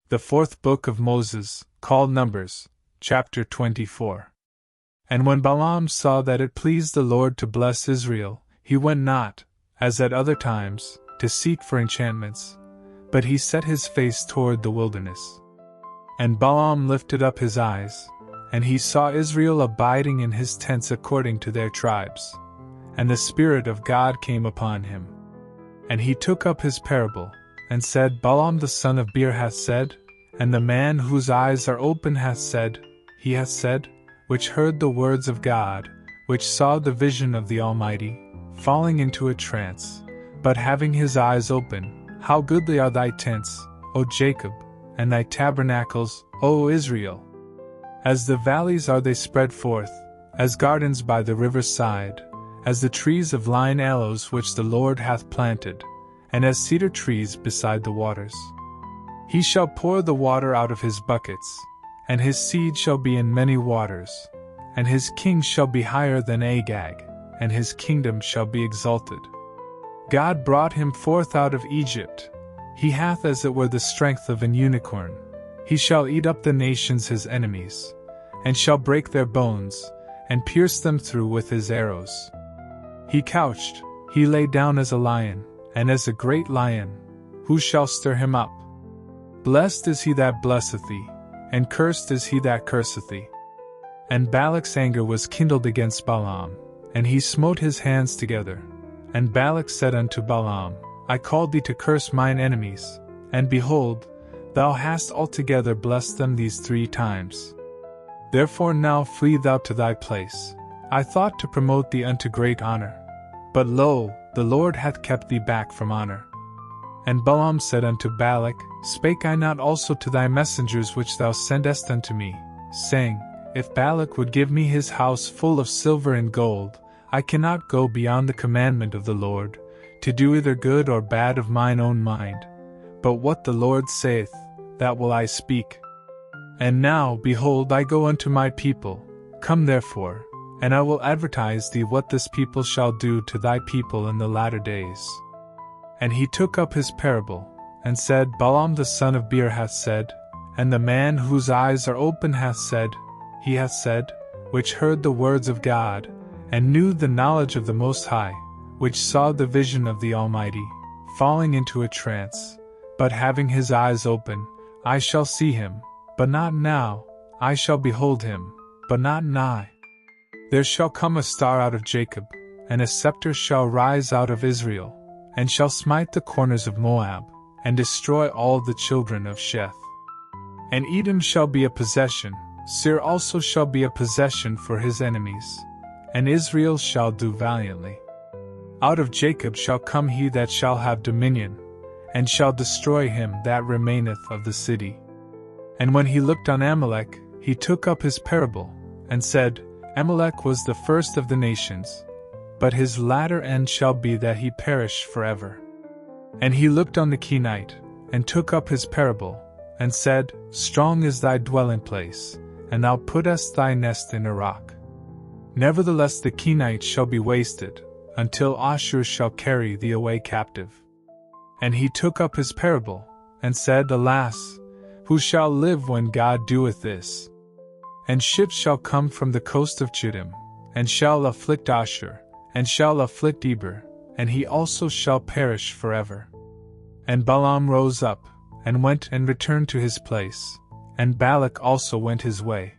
The fourth book of Moses, called Numbers, chapter 24. And when Balaam saw that it pleased the Lord to bless Israel, he went not, as at other times, to seek for enchantments, but he set his face toward the wilderness. And Balaam lifted up his eyes, and he saw Israel abiding in his tents according to their tribes. And the Spirit of God came upon him. And he took up his parable, and said, Balaam the son of Beor hath said, and the man whose eyes are open hath said, he hath said, which heard the words of God, which saw the vision of the Almighty, falling into a trance, but having his eyes open, how goodly are thy tents, O Jacob, and thy tabernacles, O Israel! As the valleys are they spread forth, as gardens by the river's side, as the trees of lign aloes which the Lord hath planted, and as cedar trees beside the waters. He shall pour the water out of his buckets, and his seed shall be in many waters, and his king shall be higher than Agag, and his kingdom shall be exalted. God brought him forth out of Egypt. He hath as it were the strength of an unicorn. He shall eat up the nations his enemies, and shall break their bones, and pierce them through with his arrows. He couched, he lay down as a lion, and as a great lion. Who shall stir him up? Blessed is he that blesseth thee, and cursed is he that curseth thee. And Balak's anger was kindled against Balaam, and he smote his hands together. And Balak said unto Balaam, I called thee to curse mine enemies, and behold, thou hast altogether blessed them these 3 times. Therefore now flee thou to thy place. I thought to promote thee unto great honor. But lo, the Lord hath kept thee back from honor. And Balaam said unto Balak, Spake I not also to thy messengers which thou sendest unto me, saying, If Balak would give me his house full of silver and gold, I cannot go beyond the commandment of the Lord, to do either good or bad of mine own mind. But what the Lord saith, that will I speak. And now, behold, I go unto my people. Come therefore, and I will advertise thee what this people shall do to thy people in the latter days. And he took up his parable, and said, Balaam the son of Beor hath said, and the man whose eyes are open hath said, he hath said, which heard the words of God, and knew the knowledge of the Most High, which saw the vision of the Almighty, falling into a trance, but having his eyes open, I shall see him, but not now, I shall behold him, but not nigh. There shall come a star out of Jacob, and a scepter shall rise out of Israel, and shall smite the corners of Moab, and destroy all the children of Sheth. And Edom shall be a possession, Seir also shall be a possession for his enemies, and Israel shall do valiantly. Out of Jacob shall come he that shall have dominion, and shall destroy him that remaineth of the city. And when he looked on Amalek, he took up his parable, and said, Amalek was the first of the nations, but his latter end shall be that he perish forever. And he looked on the Kenite, and took up his parable, and said, Strong is thy dwelling place, and thou puttest thy nest in a rock. Nevertheless the Kenite shall be wasted, until Ashur shall carry thee away captive. And he took up his parable, and said, Alas, who shall live when God doeth this? And ships shall come from the coast of Chittim, and shall afflict Ashur, and shall afflict Eber, and he also shall perish forever. And Balaam rose up, and went and returned to his place, and Balak also went his way.